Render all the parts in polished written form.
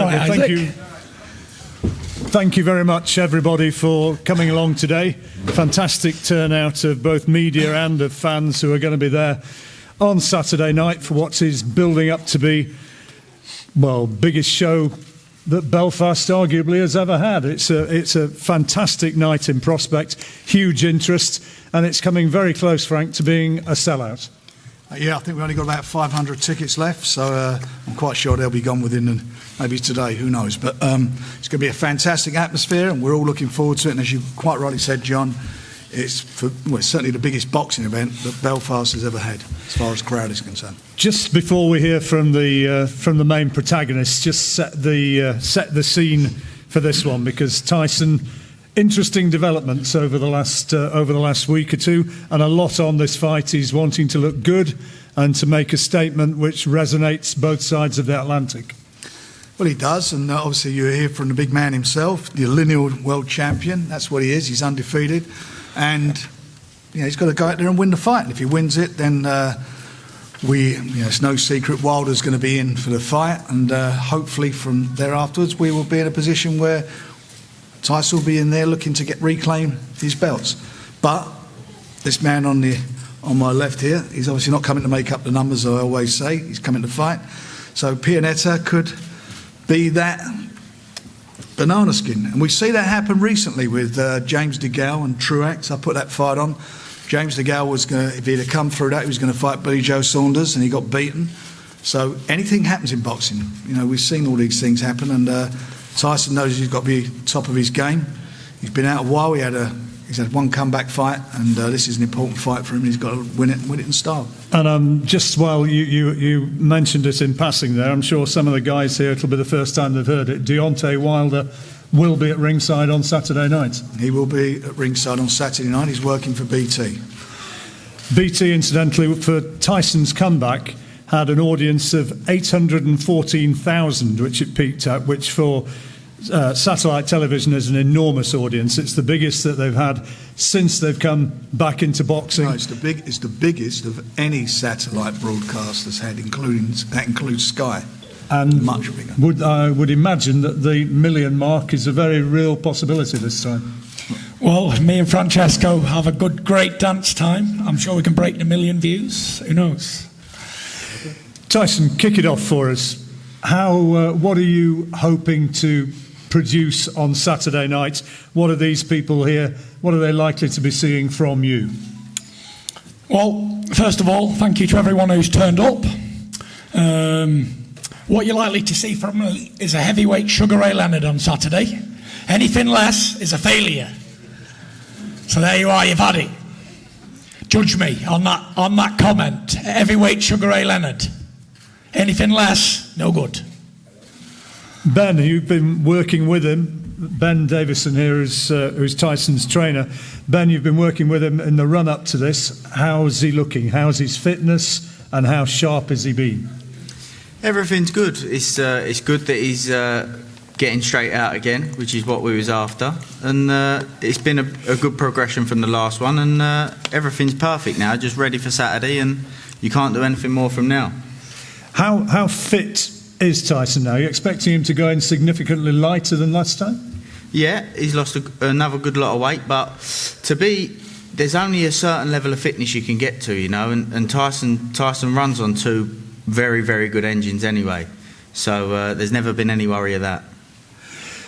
Well, thank you very much, everybody, for coming along today. Fantastic turnout of both media and of fans who are going to be there on Saturday night for what is building up to be, well, biggest show that Belfast arguably has ever had. It's a fantastic night in prospect, huge interest, and it's coming very close, Frank, to being a sellout. Yeah, I think we've only got about 500 tickets left, so I'm quite sure they'll be gone within maybe today, who knows. But it's going to be a fantastic atmosphere, and we're all looking forward to it. And as you quite rightly said, John, it's certainly the biggest boxing event that Belfast has ever had, as far as crowd is concerned. Just before we hear from the main protagonists, just set the scene for this one, because Tyson, interesting developments over the last week or two, and a lot on this fight. He's wanting to look good and to make a statement which resonates both sides of the Atlantic. Well, he does, and obviously you hear from the big man himself, the lineal world champion. That's what he is. He's undefeated, and he's got to go out there and win the fight. And if he wins it, then it's no secret Wilder's going to be in for the fight, and hopefully from there afterwards we will be in a position where Tyson will be in there looking to reclaim his belts. But this man on my left here, he's obviously not coming to make up the numbers, I always say. He's coming to fight. So Pianeta could be that banana skin. And we see that happen recently with James DeGale and Truax. I put that fight on. James DeGale was going to, if he'd have come through that, he was going to fight Billy Joe Saunders, and he got beaten. So anything happens in boxing. We've seen all these things happen, and Tyson knows he's got to be top of his game. He's been out a while. He's had one comeback fight, and this is an important fight for him. He's got to win it in style. And just while you mentioned it in passing there, I'm sure some of the guys here, it'll be the first time they've heard it. Deontay Wilder will be at ringside on Saturday night. He will be at ringside on Saturday night. He's working for BT. BT, incidentally, for Tyson's comeback, had an audience of 814,000, which it peaked at, which for satellite television is an enormous audience. It's the biggest that they've had since they've come back into boxing. No, it's the biggest of any satellite broadcast that's had, that includes Sky. And much bigger. I would imagine that the million mark is a very real possibility this time. Well, me and Francesco have a great dance time. I'm sure we can break the million views. Who knows? Tyson, kick it off for us. What are you hoping to produce on Saturday night? What are these people here? What are they likely to be seeing from you? Well, first of all, thank you to everyone who's turned up. What you're likely to see from me is a heavyweight Sugar Ray Leonard on Saturday. Anything less is a failure. So there you are, you've had it. Judge me on that comment. Heavyweight Sugar Ray Leonard. Anything less, no good. Ben, you've been working with him. Ben Davison here, who's Tyson's trainer. Ben, you've been working with him in the run-up to this. How's he looking? How's his fitness? And how sharp has he been? Everything's good. It's good that he's getting straight out again, which is what we was after. And it's been a good progression from the last one. And everything's perfect now, just ready for Saturday. And you can't do anything more from now. How fit is Tyson now? Are you expecting him to go in significantly lighter than last time? Yeah, he's lost another good lot of weight, but there's only a certain level of fitness you can get to, and Tyson runs on two very, very good engines anyway, so there's never been any worry of that.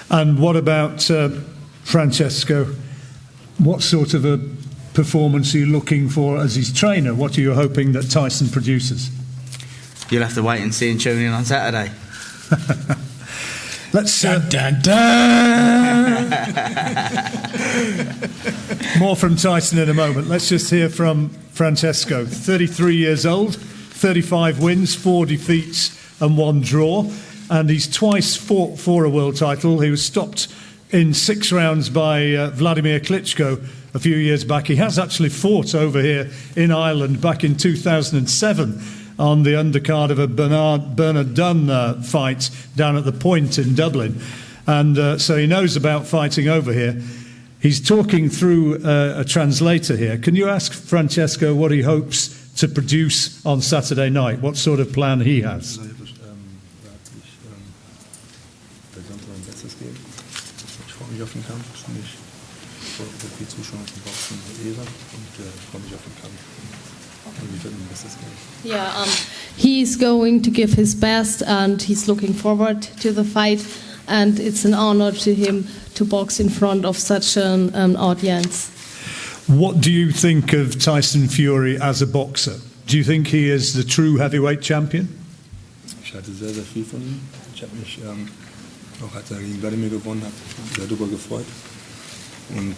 And what about Francesco? What sort of a performance are you looking for as his trainer? What are you hoping that Tyson produces? You'll have to wait and see and tune in on Saturday. Let's dun, dun, dun. More from Tyson in a moment. Let's just hear from Francesco. 33 years old, 35 wins, 4 defeats and 1 draw, and he's twice fought for a world title. He was stopped in 6 rounds by Vladimir Klitschko a few years back. He has actually fought over here in Ireland back in 2007 on the undercard of a Bernard Dunn fight down at the Point in Dublin. And so he knows about fighting over here. He's talking through a translator here. Can you ask Francesco what he hopes to produce on Saturday night? What sort of plan he has? Ich freue mich auf den Kampf. Für mich so viel Zuschauer zum Boxen eine Ehre und ich freue mich auf den Kampf. Und ich werde mein Bestes geben. Yeah, he's going to give his best and he's looking forward to the fight. And it's an honor to him to box in front of such an audience. What do you think of Tyson Fury as a boxer? Do you think he is the true heavyweight champion? Ich halte sehr, sehr viel von ihm. Ich habe mich auch als er gegen Wladimir gewonnen hat, sehr darüber gefreut. Und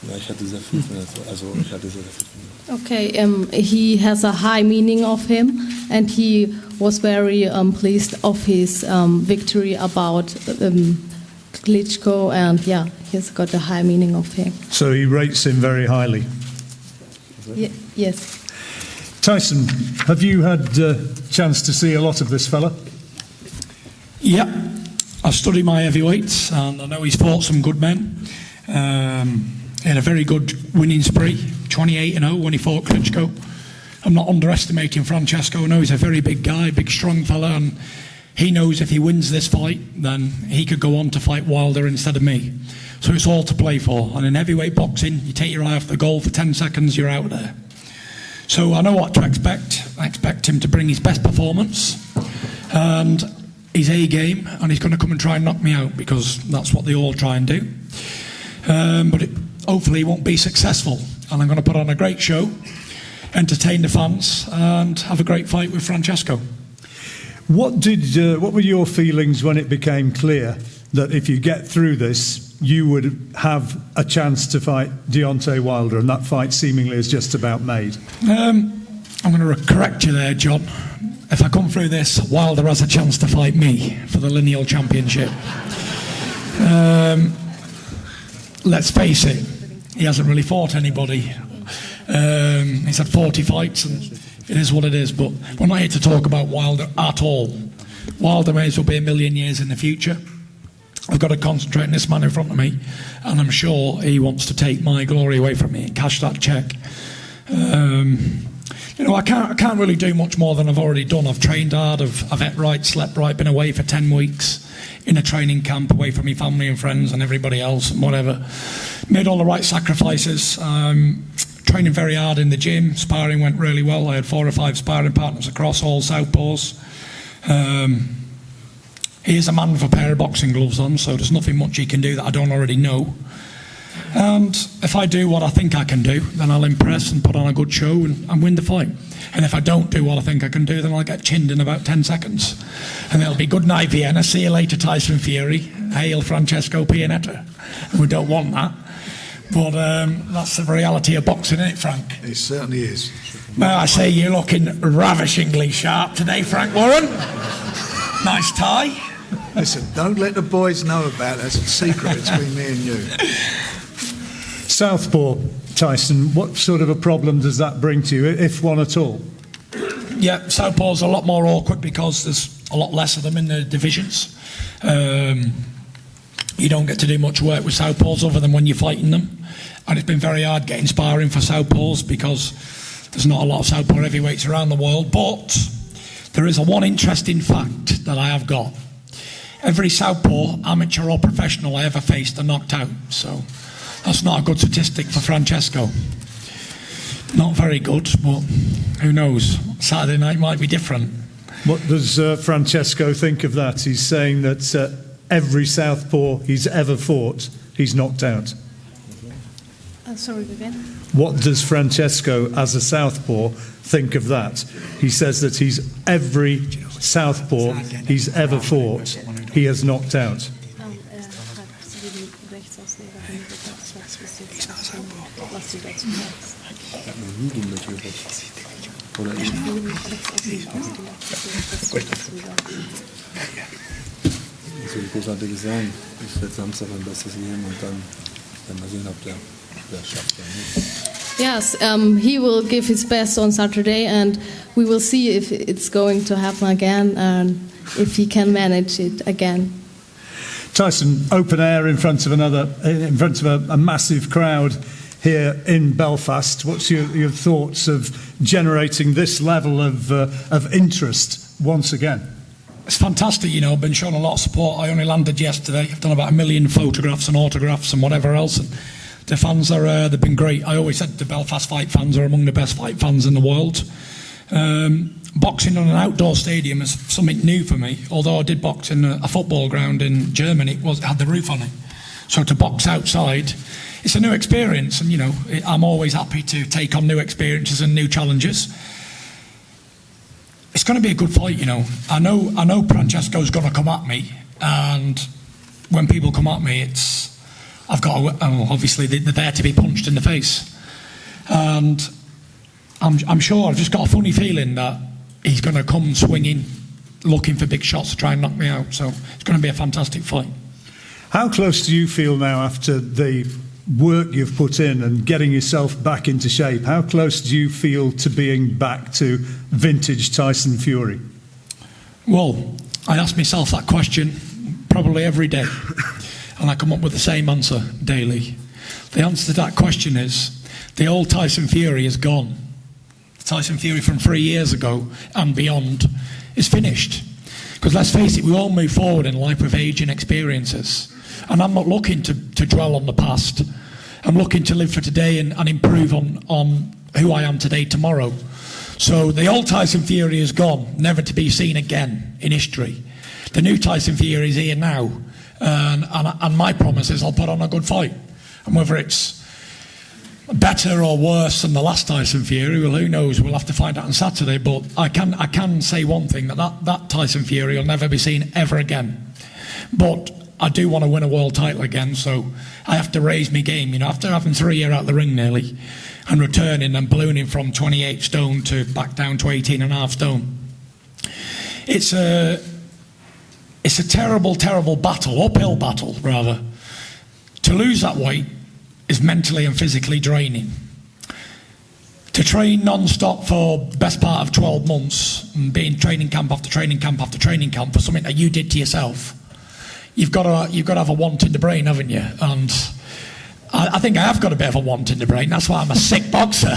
ja, ich hatte sehr viel von ihm. Also ich hatte sehr, sehr viel von ihm. Okay, he has a high meaning of him and he was very pleased of his victory about Klitschko, and yeah, he's got a high meaning of him. So he rates him very highly. Yes. Tyson, have you had a chance to see a lot of this fella? Yeah, I've studied my heavyweights and I know he's fought some good men. He had a very good winning spree, 28-0 when he fought Klitschko. I'm not underestimating Francesco. I know he's a very big guy, big strong fella, and he knows if he wins this fight, then he could go on to fight Wilder instead of me. So it's all to play for. And in heavyweight boxing, you take your eye off the goal for 10 seconds, you're out there. So I know what to expect. I expect him to bring his best performance and his A game, and he's going to come and try and knock me out because that's what they all try and do. But hopefully he won't be successful. And I'm going to put on a great show, entertain the fans, and have a great fight with Francesco. What were your feelings when it became clear that if you get through this, you would have a chance to fight Deontay Wilder, and that fight seemingly is just about made? I'm going to correct you there, John. If I come through this, Wilder has a chance to fight me for the lineal championship. Let's face it, he hasn't really fought anybody. He's had 40 fights, and it is what it is. But we're not here to talk about Wilder at all. Wilder may as well be a million years in the future. I've got to concentrate on this man in front of me, and I'm sure he wants to take my glory away from me and cash that check. I can't really do much more than I've already done. I've trained hard, I've ate right, slept right, been away for 10 weeks in a training camp, away from my family and friends and everybody else and whatever. Made all the right sacrifices. Training very hard in the gym. Sparring went really well. I had 4 or 5 sparring partners across, all southpaws. He is a man with a pair of boxing gloves on, so there's nothing much he can do that I don't already know. And if I do what I think I can do, then I'll impress and put on a good show and win the fight. And if I don't do what I think I can do, then I'll get chinned in about 10 seconds. And it'll be good night, Vienna. See you later, Tyson Fury. Hail Francesco Pianeta. We don't want that. But that's the reality of boxing, isn't it, Frank? It certainly is. May I say you're looking ravishingly sharp today, Frank Warren. Nice tie. Listen, don't let the boys know about it. That's a secret between me and you. Southpaw, Tyson, what sort of a problem does that bring to you, if one at all? Yeah, southpaw's a lot more awkward because there's a lot less of them in the divisions. You don't get to do much work with southpaws other than when you're fighting them. And it's been very hard getting sparring for southpaws because there's not a lot of southpaw heavyweights around the world. But there is one interesting fact that I have got. Every southpaw, amateur or professional I ever faced are knocked out. So that's not a good statistic for Francesco. Not very good, but who knows? Saturday night might be different. What does Francesco think of that? He's saying that every southpaw he's ever fought, he's knocked out. Sorry, again? What does Francesco, as a southpaw, think of that? He says that every southpaw he's ever fought, he has knocked out. Was soll ich großartiges sagen? Ich werde Samstag mein Bestes geben und dann werden wir sehen, ob der schafft oder nicht. Yes, he will give his best on Saturday, and we will see if it's going to happen again and if he can manage it again. Tyson, open air in front of a massive crowd here in Belfast. What's your thoughts of generating this level of interest once again? It's fantastic, you know. I've been shown a lot of support. I only landed yesterday. I've done about 1 million photographs and autographs and whatever else. And the fans are, they've been great. I always said the Belfast fight fans are among the best fight fans in the world. Boxing on an outdoor stadium is something new for me. Although I did box in a football ground in Germany, it had the roof on it. So to box outside, it's a new experience. And, you know, I'm always happy to take on new experiences and new challenges. It's going to be a good fight, you know. I know Francesco's going to come at me, and when people come at me, I've got to, obviously they're there to be punched in the face, and I'm sure, I've just got a funny feeling that he's going to come swinging, looking for big shots to try and knock me out. So it's going to be a fantastic fight. How close do you feel now, after the work you've put in and getting yourself back into shape, how close do you feel to being back to vintage Tyson Fury? Well, I ask myself that question probably every day, and I come up with the same answer daily. The answer to that question is, the old Tyson Fury is gone. The Tyson Fury from 3 years ago and beyond is finished. Because let's face it, we all move forward in life with age and experiences. And I'm not looking to dwell on the past. I'm looking to live for today and improve on who I am today, tomorrow. So the old Tyson Fury is gone, never to be seen again in history. The new Tyson Fury is here now. And my promise is I'll put on a good fight. And whether it's better or worse than the last Tyson Fury, well, who knows? We'll have to find out on Saturday. But I can say one thing, that Tyson Fury will never be seen ever again. But I do want to win a world title again, so I have to raise my game. You know, after having 3 years out the ring nearly, and returning and ballooning from 28 stone to back down to 18.5 stone, it's a terrible, terrible battle, uphill battle rather. To lose that weight is mentally and physically draining. To train non-stop for best part of 12 months and be in training camp after training camp after training camp for something that you did to yourself, you've got to have a want in the brain, haven't you? And I think I have got a bit of a want in the brain. That's why I'm a sick boxer.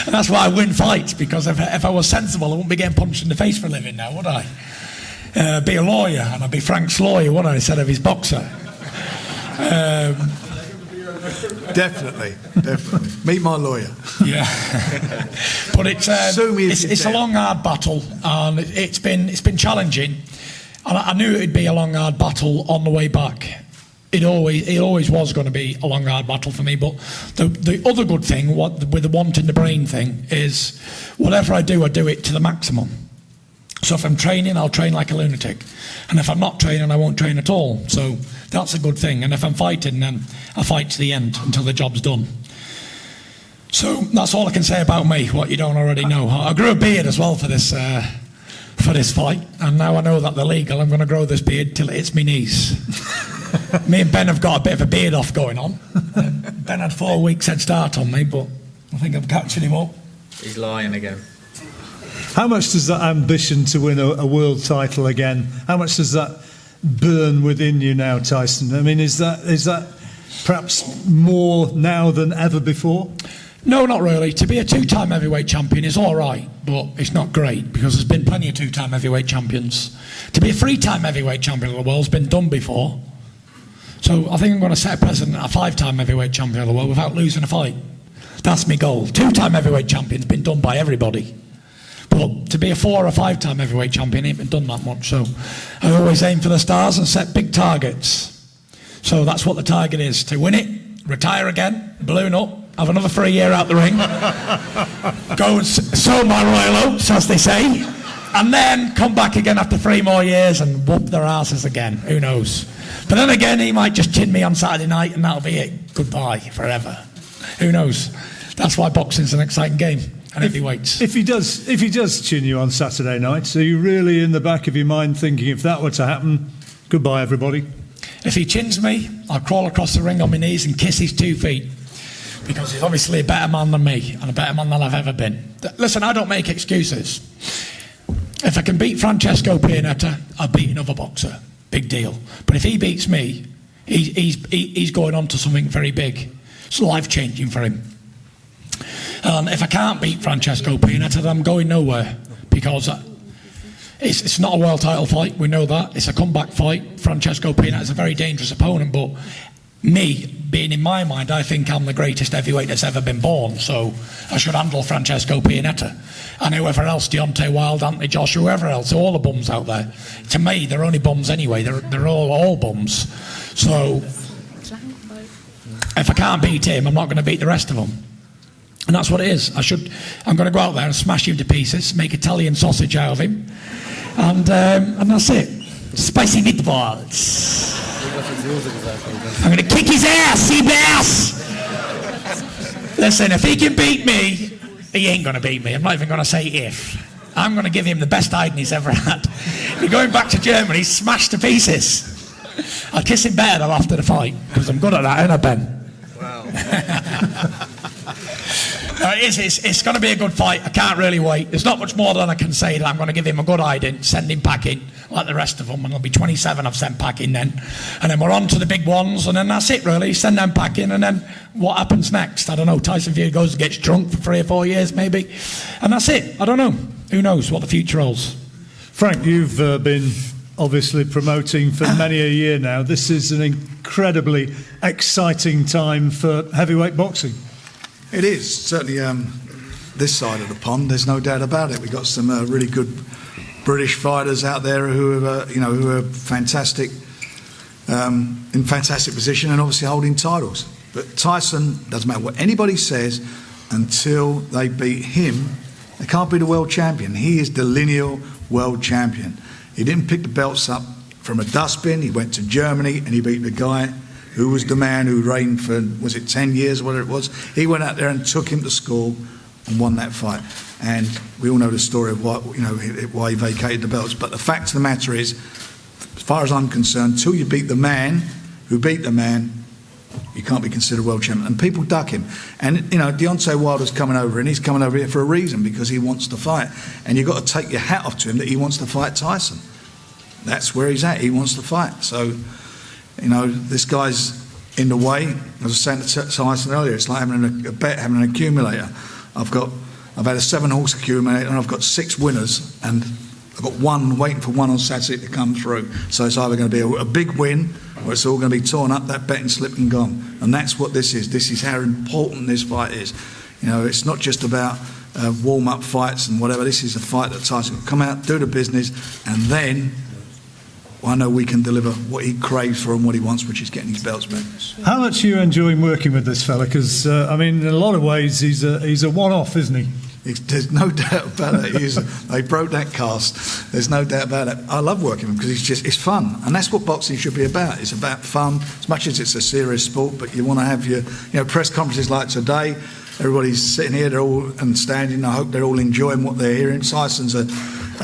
And that's why I win fights, because if I was sensible, I wouldn't be getting punched in the face for a living now, would I? Be a lawyer, and I'd be Frank's lawyer, wouldn't I, instead of his boxer? Definitely. Meet my lawyer. Yeah. But it's a long, hard battle, and it's been challenging. And I knew it'd be a long, hard battle on the way back. It always was going to be a long, hard battle for me. But the other good thing, with the want in the brain thing, is whatever I do it to the maximum. So if I'm training, I'll train like a lunatic. And if I'm not training, I won't train at all. So that's a good thing. And if I'm fighting, then I fight to the end until the job's done. So that's all I can say about me, what you don't already know. I grew a beard as well for this fight, and now I know that they're legal. I'm going to grow this beard till it hits my knees. Me and Ben have got a bit of a beard off going on. Ben had 4 weeks head start on me, but I think I'm catching him up. He's lying again. How much does that ambition to win a world title again, how much does that burn within you now, Tyson? I mean, is that perhaps more now than ever before? No, not really. To be a 2-time heavyweight champion is all right, but it's not great, because there's been plenty of 2-time heavyweight champions. To be a 3-time heavyweight champion of the world has been done before. So I think I'm going to set a precedent at a 5-time heavyweight champion of the world without losing a fight. That's my goal. 2-time heavyweight champion's been done by everybody. But to be a 4 or 5-time heavyweight champion ain't been done that much. So I always aim for the stars and set big targets. So that's what the target is, to win it, retire again, balloon up, have another 3 years out the ring, go and sow my royal oats, as they say, and then come back again after 3 more years and whoop their asses again. Who knows? But then again, he might just chin me on Saturday night and that'll be it. Goodbye forever. Who knows? That's why boxing's an exciting game. And heavyweights. If he does chin you on Saturday night, are you really in the back of your mind thinking, if that were to happen, goodbye everybody? If he chins me, I'll crawl across the ring on my knees and kiss his 2 feet. Because he's obviously a better man than me, and a better man than I've ever been. Listen, I don't make excuses. If I can beat Francesco Pianeta, I'll beat another boxer. Big deal. But if he beats me, he's going on to something very big. It's life-changing for him. If I can't beat Francesco Pianeta, then I'm going nowhere. Because It's not a world title fight, we know that. It's a comeback fight. Francesco Pianeta is a very dangerous opponent, but me, being in my mind, I think I'm the greatest heavyweight that's ever been born, so I should handle Francesco Pianeta. And whoever else, Deontay Wilder, Anthony Joshua, whoever else, all the bums out there. To me, they're only bums anyway. They're all bums. So if I can't beat him, I'm not going to beat the rest of them. And that's what it is. I'm going to go out there and smash him to pieces, make Italian sausage out of him, and that's it. Spicy meatballs. I'm going to kick his ass, Seabass! Listen, if he can beat me, he ain't going to beat me. I'm not even going to say if. I'm going to give him the best hiding he's ever had. We're going back to Germany, he's smashed to pieces. I'll kiss him better though after the fight, because I'm good at that, ain't I, Ben? Wow. It's going to be a good fight. I can't really wait. There's not much more than I can say that I'm going to give him a good hiding, send him packing like the rest of them, and there'll be 27 I've sent packing then. And then we're on to the big ones, and then that's it really. Send them packing, and then what happens next? I don't know. Tyson Fury goes and gets drunk for 3 or 4 years maybe. And that's it. I don't know. Who knows what the future holds. Frank, you've been obviously promoting for many a year now. This is an incredibly exciting time for heavyweight boxing. It is certainly this side of the pond. There's no doubt about it. We've got some really good British fighters out there who are fantastic, in fantastic position, and obviously holding titles. But Tyson, doesn't matter what anybody says, until they beat him, they can't be the world champion. He is the lineal world champion. He didn't pick the belts up from a dustbin. He went to Germany and he beat the guy who was the man who reigned for, was it 10 years or whatever it was? He went out there and took him to school and won that fight. And we all know the story of why he vacated the belts. But the fact of the matter is, as far as I'm concerned, until you beat the man who beat the man, you can't be considered world champion. And people duck him. And, Deontay Wilder's coming over, and he's coming over here for a reason, because he wants to fight. And you've got to take your hat off to him that he wants to fight Tyson. That's where he's at. He wants to fight. So, this guy's in the way. As I was saying to Tyson earlier, it's like having a bet, having an accumulator. I've had a 7-horse accumulator, and I've got 6 winners, and I've got one waiting for one on Saturday to come through. So it's either going to be a big win, or it's all going to be torn up, that betting slip and gone. And that's what this is. This is how important this fight is. It's not just about warm-up fights and whatever. This is a fight that Tyson can come out, do the business, and then I know we can deliver what he craves for and what he wants, which is getting his belts back. How much are you enjoying working with this fella? Because, in a lot of ways, he's a one-off, isn't he? There's no doubt about it. They broke that cast. There's no doubt about it. I love working with him because it's fun. And that's what boxing should be about. It's about fun, as much as it's a serious sport, but you want to have your press conferences like today. Everybody's sitting here, they're all and standing. I hope they're all enjoying what they're hearing. Tyson's a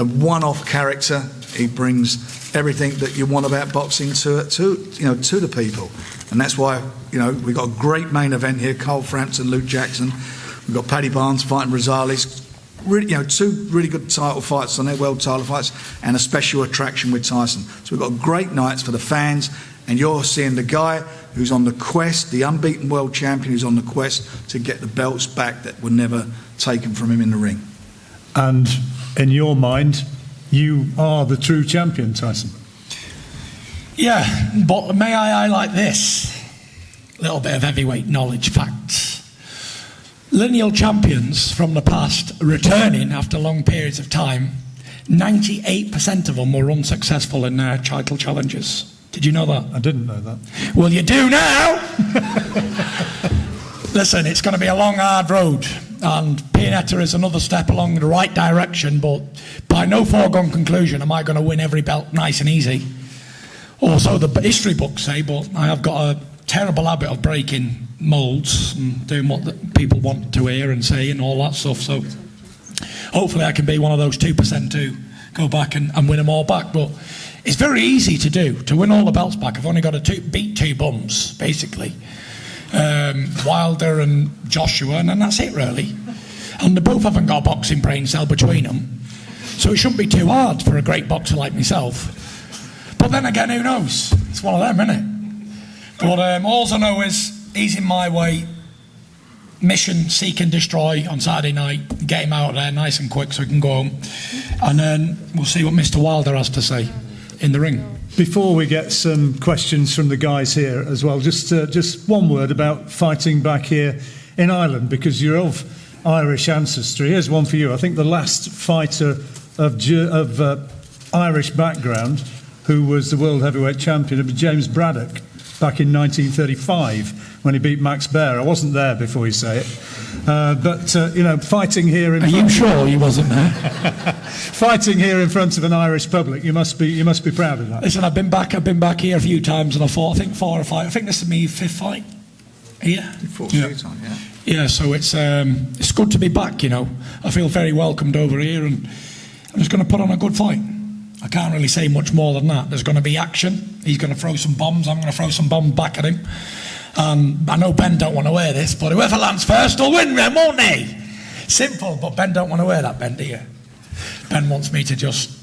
one-off character. He brings everything that you want about boxing to the people. And that's why, we've got a great main event here, Cole Frampton, Luke Jackson. We've got Paddy Barnes fighting Rosales. Really, 2 really good title fights on there, world title fights, and a special attraction with Tyson. So we've got great nights for the fans, and you're seeing the guy who's on the quest, the unbeaten world champion who's on the quest to get the belts back that were never taken from him in the ring. And in your mind, you are the true champion, Tyson. Yeah, but may I highlight this? A little bit of heavyweight knowledge facts. Lineal champions from the past returning after long periods of time, 98% of them were unsuccessful in their title challenges. Did you know that? I didn't know that. Well, you do now! Listen, it's going to be a long, hard road, and Pianeta is another step along the right direction, but by no foregone conclusion am I going to win every belt nice and easy. Or so the history books say, but I have got a terrible habit of breaking moulds and doing what the people want to hear and say and all that stuff. So hopefully I can be one of those 2% to go back and win them all back. But it's very easy to do, to win all the belts back. I've only got to beat 2 bums, basically. Wilder and Joshua, and then that's it, really. And they both haven't got a boxing brain cell between them. So it shouldn't be too hard for a great boxer like myself. But then again, who knows? It's one of them, isn't it? But all I know is he's in my way mission, seek and destroy on Saturday night, get him out of there nice and quick so he can go home. And then we'll see what Mr. Wilder has to say in the ring. Before we get some questions from the guys here as well, just one word about fighting back here in Ireland, because you're of Irish ancestry. Here's one for you. I think the last fighter of Irish background who was the world heavyweight champion would be James Braddock back in 1935 when he beat Max Baer. I wasn't there before you say it. But fighting here in... Are you sure he wasn't there? Fighting here in front of an Irish public, you must be proud of that. Listen, I've been back here a few times, and I fought, I think 4 or 5. I think this is my 5th fight here. You fought a few times, yeah. Yeah, so it's good to be back, you know. I feel very welcomed over here, and I'm just going to put on a good fight. I can't really say much more than that. There's going to be action. He's going to throw some bombs. I'm going to throw some bombs back at him. I know Ben don't want to wear this, but whoever lands first will win then, won't they? Simple, but Ben don't want to wear that, Ben, do you? Ben wants me to just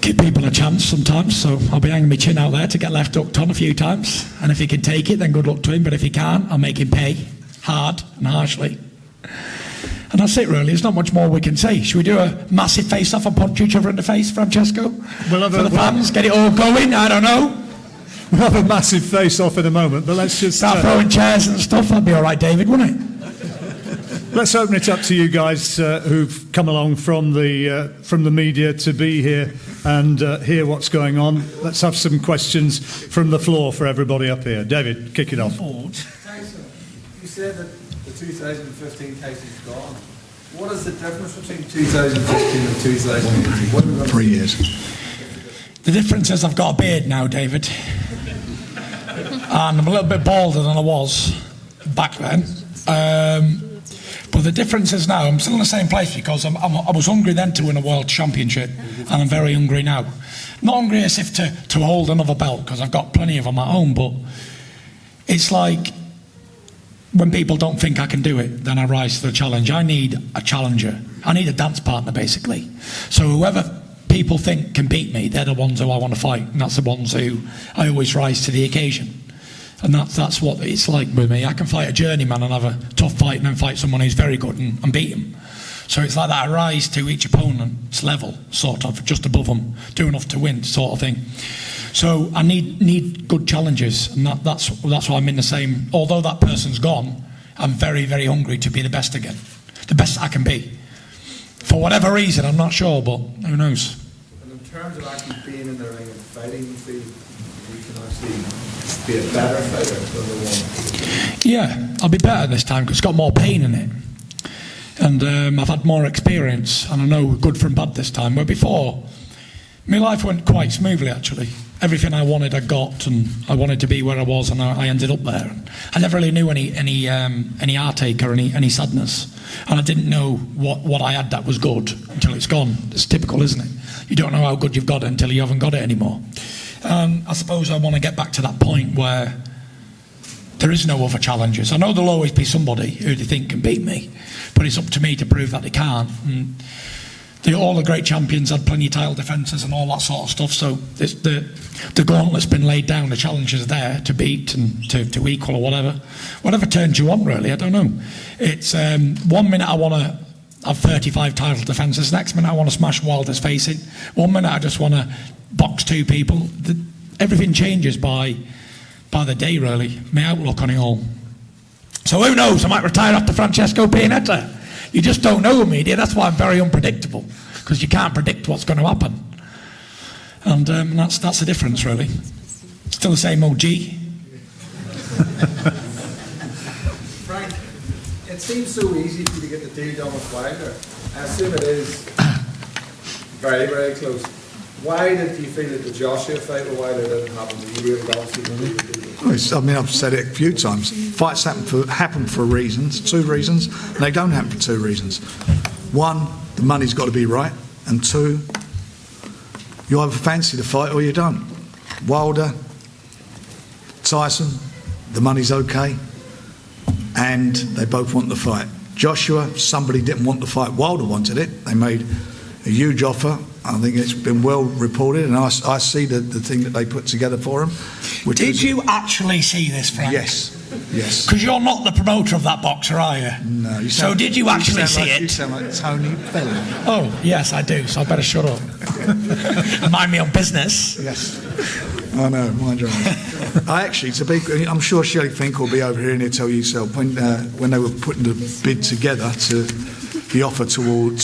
give people a chance sometimes, so I'll be hanging my chin out there to get left hooked on a few times. And if he can take it, then good luck to him. But if he can't, I'll make him pay hard and harshly. And that's it, really. There's not much more we can say. Should we do a massive face-off and punch each other in the face, Francesco? For the fans, get it all going? I don't know. We'll have a massive face-off in a moment, but let's just... Start throwing chairs and stuff. That'd be all right, David, wouldn't it? Let's open it up to you guys who've come along from the media to be here and hear what's going on. Let's have some questions from the floor for everybody up here. David, kick it off. Tyson, you said that the 2015 case is gone. What is the difference between 2015 and 2018? What are we 3 years. The difference is I've got a beard now, David. And I'm a little bit balder than I was back then. But the difference is now I'm still in the same place because I was hungry then to win a world championship, and I'm very hungry now. Not hungry as if to hold another belt, because I've got plenty of them at home, but it's like when people don't think I can do it, then I rise to the challenge. I need a challenger. I need a dance partner, basically. So whoever people think can beat me, they're the ones who I want to fight, and that's the ones who I always rise to the occasion. And that's what it's like with me. I can fight a journeyman and have a tough fight, and then fight someone who's very good and beat him. So it's like that. I rise to each opponent's level, sort of, just above them, do enough to win, sort of thing. So I need good challenges, and that's why I'm in the same. Although that person's gone, I'm very, very hungry to be the best again, the best I can be. For whatever reason, I'm not sure, but who knows. And in terms of actually being in the ring and fighting, you feel you can actually be a better fighter than the one? Yeah, I'll be better this time because it's got more pain in it. And I've had more experience, and I know good from bad this time. Where before, my life went quite smoothly, actually. Everything I wanted, I got, and I wanted to be where I was, and I ended up there. I never really knew any heartache or any sadness, and I didn't know what I had that was good until it's gone. It's typical, isn't it? You don't know how good you've got it until you haven't got it anymore. I suppose I want to get back to that point where there is no other challengers. I know there'll always be somebody who they think can beat me, but it's up to me to prove that they can't. And all the great champions had plenty of title defences and all that sort of stuff, so the gauntlet's been laid down, the challengers are there to beat and to equal or whatever turns you on, really. I don't know. It's 1 minute I want to have 35 title defences, next minute I want to smash Wilder's face in, 1 minute I just want to box 2 people. Everything changes by the day, really, my outlook on it all. So who knows, I might retire after Francesco Pianeta. You just don't know with me, dear. That's why I'm very unpredictable, because you can't predict what's going to happen. And that's the difference, really. Still the same OG. Frank, it seems so easy for you to get the deal done with Wilder. I assume it is very, very close. Why did you feel that the Joshua fight with Wilder didn't happen? You really obviously believe it did. I mean, I've said it a few times. Fights happen for reasons, 2 reasons, and they don't happen for 2 reasons. 1, the money's got to be right, and 2, you either fancy the fight or you don't. Wilder, Tyson, the money's okay, and they both want the fight. Joshua, somebody didn't want the fight. Wilder wanted it. They made a huge offer. I think it's been well reported, and I see the thing that they put together for him. Did you actually see this, Frank? Yes. Yes. Because you're not the promoter of that boxer, are you? No. So did you actually see You it? sound like Tony Bellin. Oh, yes, I do, so I better shut up. Mind me on business. Yes. I know, mind your own. I'm sure Shelley Fink will be over here and he'll tell you so. When they were putting the bid together to the offer to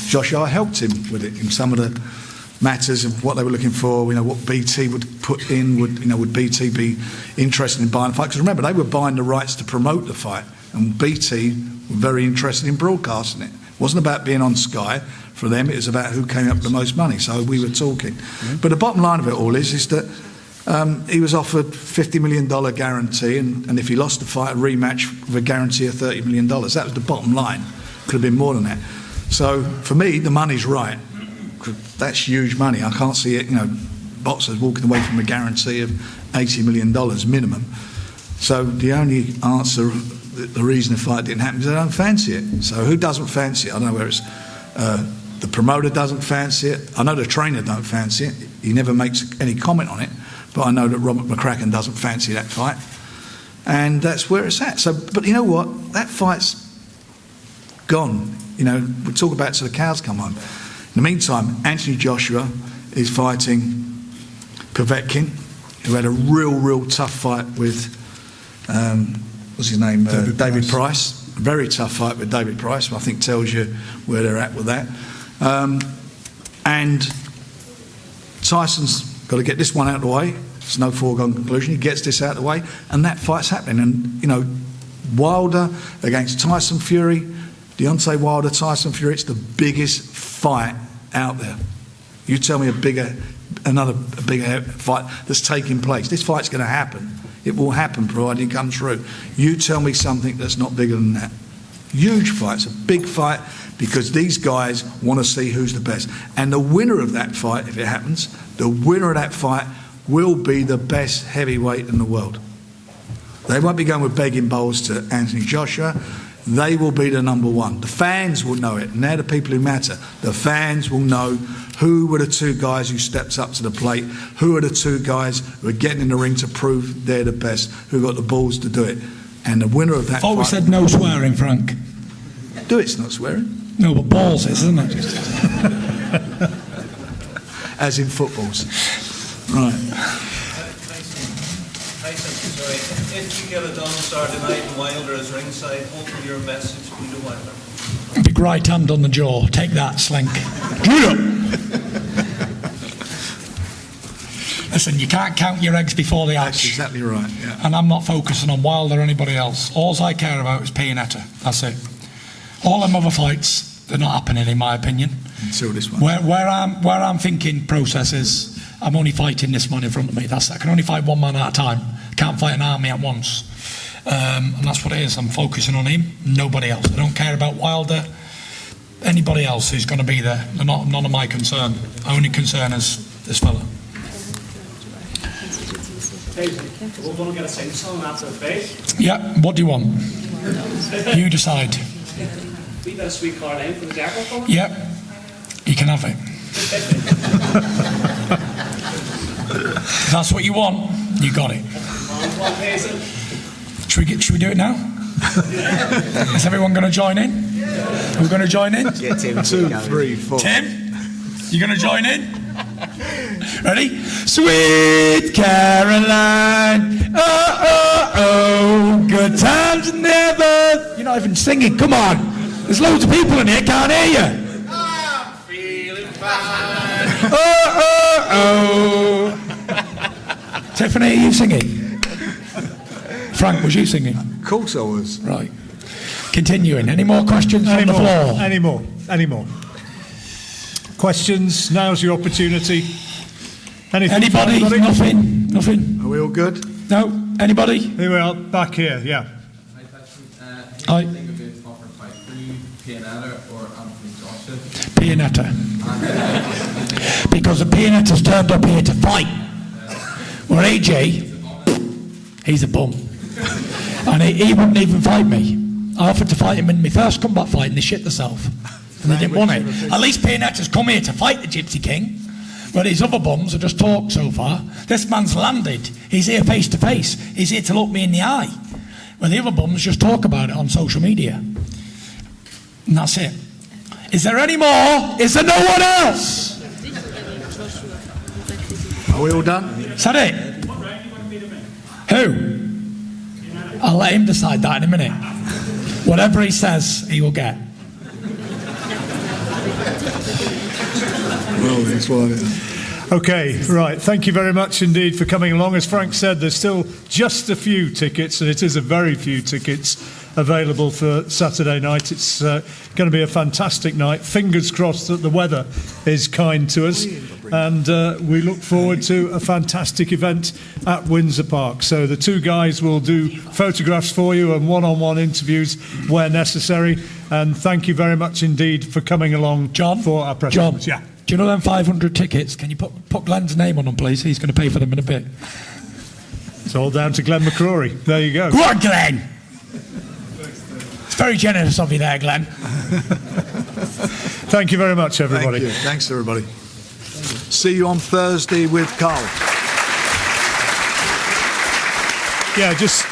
Josh, I helped him with it in some of the matters of what they were looking for. What BT would put in. Would BT be interested in buying the fight? Because remember, they were buying the rights to promote the fight, and BT were very interested in broadcasting it. It wasn't about being on Sky. For them, it was about who came up with the most money. So we were talking. But the bottom line of it all is that he was offered $50 million guarantee, and if he lost the fight, a rematch with a guarantee of $30 million. That was the bottom line. Could have been more than that. So for me, the money's right. That's huge money. I can't see it. Boxers walking away from a guarantee of $80 million minimum. So the only answer, the reason the fight didn't happen is they don't fancy it. So who doesn't fancy it? I don't know where it's. The promoter doesn't fancy it. I know the trainer don't fancy it. He never makes any comment on it. But I know that Robert McCracken doesn't fancy that fight. And that's where it's at. So, but you know what? That fight's gone. We talk about it till the cows come home. In the meantime, Anthony Joshua is fighting Povetkin, who had a real tough fight with, what's his name? David Price. A very tough fight with David Price. I think tells you where they're at with that. And Tyson's got to get this one out of the way. It's no foregone conclusion. He gets this out of the way, and that fight's happening. And Wilder against Tyson Fury, Deontay Wilder, Tyson Fury. It's the biggest fight out there. You tell me a bigger fight that's taking place. This fight's going to happen. It will happen provided it comes through. You tell me something that's not bigger than that. Huge fight. It's a big fight because these guys want to see who's the best. And the winner of that fight, if it happens, the winner of that fight will be the best heavyweight in the world. They won't be going with begging bowls to Anthony Joshua. They will be the number one. The fans will know it, and they're the people who matter. The fans will know who were the two guys who stepped up to the plate, who are the two guys who are getting in the ring to prove they're the best, who got the balls to do it. And the winner of that fight... Always said no swearing, Frank. Do it's not swearing. No, but balls is, isn't it? As in footballs. Right. Tyson, sorry. If you get it done Saturday night and Wilder is ringside, what will your message be to Wilder? Big right hand on the jaw. Take that, Slink. Listen, you can't count your eggs before they hatch. That's exactly right, yeah. And I'm not focusing on Wilder or anybody else. All I care about is Pianeta. That's it. All them other fights, they're not happening in my opinion. Until this one. Where I'm thinking process is, I'm only fighting this man in front of me. I can only fight one man at a time. Can't fight an army at once. And that's what it is. I'm focusing on him, nobody else. I don't care about Wilder. Anybody else who's going to be there, they're none of my concern. My only concern is this fella. We're going to get a sing song after the fight. Yeah, what do you want? You decide. We got a sweet Caroline for the Jackal coming? Yeah, you can have it. If that's what you want, you got it. Should we do it now? Is everyone going to join in? Are we going to join in? Yeah, Tim. 2, 3, 4. Tim, you going to join in? Ready? Sweet Caroline, oh, oh, oh, good times never... You're not even singing, come on. There's loads of people in here, can't hear you. I'm feeling fine. Oh, oh, oh. Tiffany, are you singing? Frank, was you singing? Of course I was. Right. Continuing. Any more questions on the floor? Any more? Questions? Now's your opportunity. Anybody? Nothing. Are we all good? No? Anybody? Here we are, back here, yeah. Hi. Who do you think would be a tougher fight, Pianeta or Anthony Joshua? Pianeta. Because the Pianeta's turned up here to fight. Where AJ, he's a bum. And he wouldn't even fight me. I offered to fight him in my first combat fight and they shit themselves. And they didn't want it. At least Pianeta's come here to fight the Gypsy King. But these other bums have just talked so far. This man's landed. He's here face to face. He's here to look me in the eye. Well, the other bums just talk about it on social media. And that's it. Is there any more? Is there no one else? Are we all done? Is that it? Who? I'll let him decide that in a minute. Whatever he says, he will get. Well, that's why. Okay, right. Thank you very much indeed for coming along. As Frank said, there's still just a few tickets, and it is a very few tickets available for Saturday night. It's going to be a fantastic night. Fingers crossed that the weather is kind to us, and we look forward to a fantastic event at Windsor Park. So the two guys will do photographs for you and one-on-one interviews where necessary. And thank you very much indeed for coming along, John, for our press John, conference. Yeah. Do you know them 500 tickets? Can you put Glenn's name on them, please? He's going to pay for them in a bit. It's all down to Glenn McCrory. There you go. Go on, Glenn! It's very generous of you there, Glenn. Thank you very much, everybody. Thank you. Thanks, everybody. See you on Thursday with Carl. Yeah, just